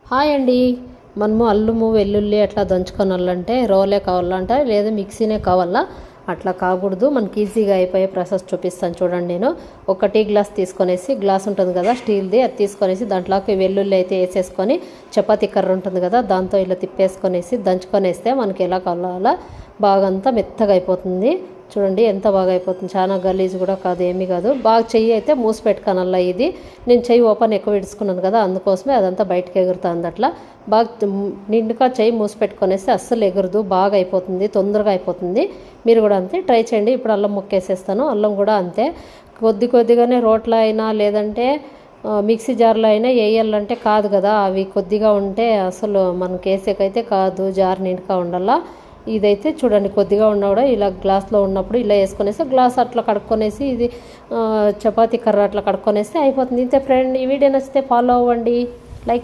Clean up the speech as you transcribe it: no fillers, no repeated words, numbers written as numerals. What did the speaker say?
Hi అండి. మనము అల్లము వెల్లుల్లి అట్లా దంచుకోవాలంటే రోలే కావాలంటే లేదా మిక్సీనే కావాలా, అట్లా కాకూడదు. మనకి ఈజీగా అయిపోయే ప్రాసెస్ చూపిస్తాను చూడండి. నేను ఒక టీ గ్లాస్ తీసుకొనేసి, గ్లాస్ ఉంటుంది కదా స్టీల్ది, అది తీసుకొనేసి దాంట్లోకి వెల్లుల్లి అయితే వేసేసుకొని, చపాతీ కర్ర ఉంటుంది కదా దాంతో ఇలా తిప్పేసుకొనేసి దంచుకొనేస్తే మనకి ఎలా కావాలా బాగా అంతా మెత్తగా అయిపోతుంది. చూడండి ఎంత బాగా అయిపోతుంది. చాలా గలీజ్ కూడా కాదు, ఏమీ కాదు. బాగా చెయ్యి అయితే మూసి పెట్టుకోనల్లా. ఇది నేను చెయ్యి ఓపెన్ ఎక్కువ విడుచుకున్నాను కదా, అందుకోసమే అదంతా బయటకు ఎగురుతుంది. అట్లా బాగా నిండుగా చెయ్యి మూసి పెట్టుకొనేస్తే అస్సలు ఎగురదు, బాగా అయిపోతుంది, తొందరగా అయిపోతుంది. మీరు కూడా అంతే ట్రై చేయండి. ఇప్పుడు అల్లం ముక్కేసేస్తాను. అల్లం కూడా అంతే కొద్దిగానే రోట్లో అయినా లేదంటే మిక్సీ జార్లో అయినా వేయాలంటే కాదు కదా, అవి కొద్దిగా ఉంటే అసలు మనకి వేసేకైతే కాదు, జార్ నిండుగా ఉండాలా. ఇదైతే చూడండి కొద్దిగా ఉన్నా కూడా ఇలా గ్లాస్లో ఉన్నప్పుడు ఇలా వేసుకొనేసి గ్లాస్ అట్లా కడుక్కొనేసి, ఇది చపాతీ కర్ర అట్లా కడుక్కొనేస్తే అయిపోతుంది. ఇంతే ఫ్రెండ్. ఈ వీడియో నచ్చితే ఫాలో అవ్వండి, లైక్ చేయండి.